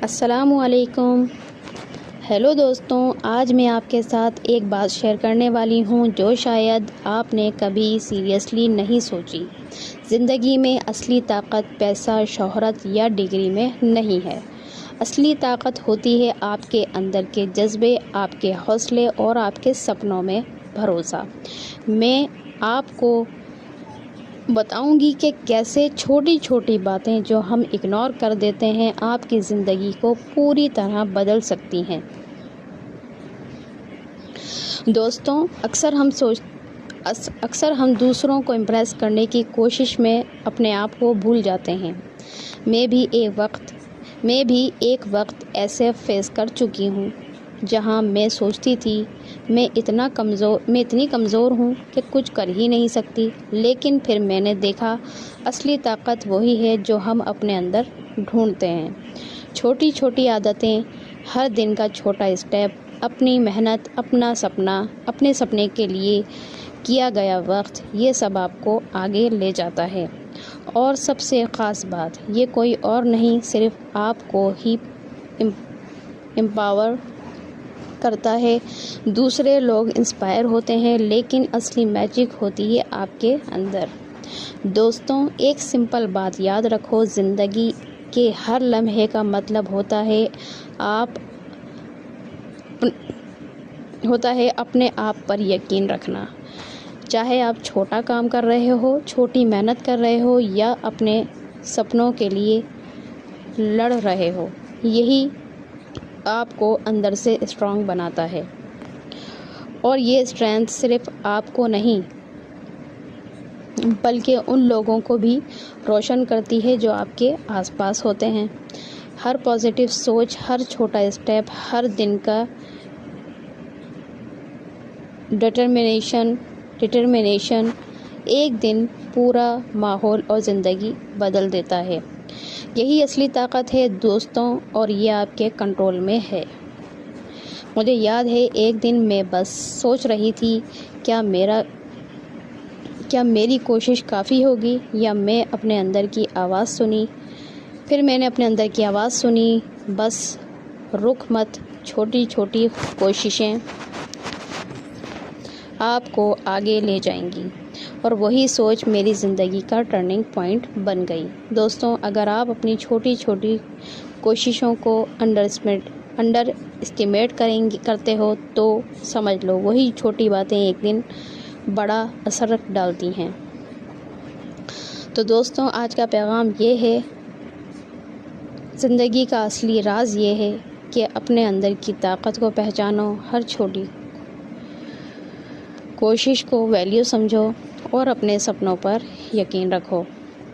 السلام علیکم۔ ہیلو دوستوں، آج میں آپ کے ساتھ ایک بات شیئر کرنے والی ہوں جو شاید آپ نے کبھی سیریسلی نہیں سوچی۔ زندگی میں اصلی طاقت پیسہ، شہرت یا ڈگری میں نہیں ہے۔ اصلی طاقت ہوتی ہے آپ کے اندر کے جذبے، آپ کے حوصلے اور آپ کے سپنوں میں بھروسہ۔ میں آپ کو بتاؤں گی کہ کیسے چھوٹی چھوٹی باتیں جو ہم اگنور کر دیتے ہیں آپ کی زندگی کو پوری طرح بدل سکتی ہیں۔ دوستوں، اکثر ہم دوسروں کو امپریس کرنے کی کوشش میں اپنے آپ کو بھول جاتے ہیں۔ میں بھی ایک وقت ایسے فیس کر چکی ہوں جہاں میں سوچتی تھی میں اتنی کمزور ہوں کہ کچھ کر ہی نہیں سکتی، لیکن پھر میں نے دیکھا اصلی طاقت وہی ہے جو ہم اپنے اندر ڈھونڈتے ہیں۔ چھوٹی چھوٹی عادتیں، ہر دن کا چھوٹا اسٹیپ، اپنی محنت، اپنے سپنے کے لیے کیا گیا وقت، یہ سب آپ کو آگے لے جاتا ہے۔ اور سب سے خاص بات، یہ کوئی اور نہیں، صرف آپ کو ہی امپاور کرتا ہے۔ دوسرے لوگ انسپائر ہوتے ہیں، لیکن اصلی میجک ہوتی ہے آپ کے اندر۔ دوستوں، ایک سمپل بات یاد رکھو، زندگی کے ہر لمحے کا مطلب ہوتا ہے اپنے آپ پر یقین رکھنا۔ چاہے آپ چھوٹا کام کر رہے ہو، چھوٹی محنت کر رہے ہو یا اپنے سپنوں کے لیے لڑ رہے ہو، یہی آپ کو اندر سے اسٹرانگ بناتا ہے۔ اور یہ اسٹرینتھ صرف آپ کو نہیں بلکہ ان لوگوں کو بھی روشن کرتی ہے جو آپ کے آس پاس ہوتے ہیں۔ ہر پازیٹیو سوچ، ہر چھوٹا اسٹیپ، ہر دن کا ڈٹرمنیشن ایک دن پورا ماحول اور زندگی بدل دیتا ہے۔ یہی اصلی طاقت ہے دوستوں، اور یہ آپ کے کنٹرول میں ہے۔ مجھے یاد ہے ایک دن میں بس سوچ رہی تھی کیا میری کوشش کافی ہوگی، یا میں اپنے اندر کی آواز سنی۔ پھر میں نے اپنے اندر کی آواز سنی، بس رک مت، چھوٹی چھوٹی کوششیں آپ کو آگے لے جائیں گی۔ اور وہی سوچ میری زندگی کا ٹرننگ پوائنٹ بن گئی۔ دوستوں، اگر آپ اپنی چھوٹی چھوٹی کوششوں کو انڈر اسٹیمیٹ کرتے ہو تو سمجھ لو وہی چھوٹی باتیں ایک دن بڑا اثر ڈالتی ہیں۔ تو دوستوں، آج کا پیغام یہ ہے، زندگی کا اصلی راز یہ ہے کہ اپنے اندر کی طاقت کو پہچانو، ہر چھوٹی کوشش کو ویلیو سمجھو اور اپنے سپنوں پر یقین رکھو۔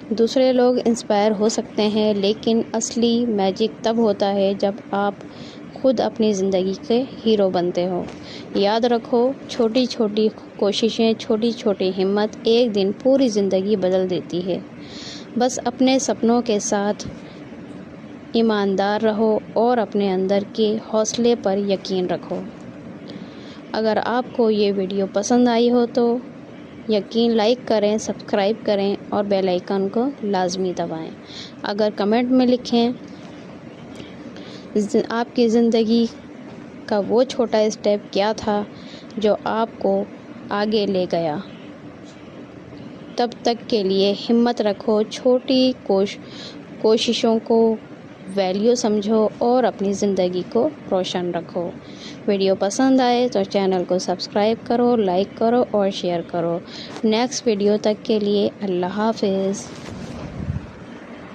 دوسرے لوگ انسپائر ہو سکتے ہیں، لیکن اصلی میجک تب ہوتا ہے جب آپ خود اپنی زندگی کے ہیرو بنتے ہو۔ یاد رکھو، چھوٹی چھوٹی کوششیں، چھوٹی چھوٹی ہمت ایک دن پوری زندگی بدل دیتی ہے۔ بس اپنے سپنوں کے ساتھ ایماندار رہو اور اپنے اندر کے حوصلے پر یقین رکھو۔ اگر آپ کو یہ ویڈیو پسند آئی ہو تو یقین لائک کریں، سبسکرائب کریں اور بیل آئیکن کو لازمی دبائیں۔ اگر کمنٹ میں لکھیں آپ کی زندگی کا وہ چھوٹا اسٹیپ کیا تھا جو آپ کو آگے لے گیا۔ تب تک کے لیے ہمت رکھو، چھوٹی کوششوں کو ویلیو سمجھو اور اپنی زندگی کو روشن رکھو۔ ویڈیو پسند آئے تو چینل کو سبسکرائب کرو، لائک کرو اور شیئر کرو۔ نیکسٹ ویڈیو تک کے لیے اللہ حافظ۔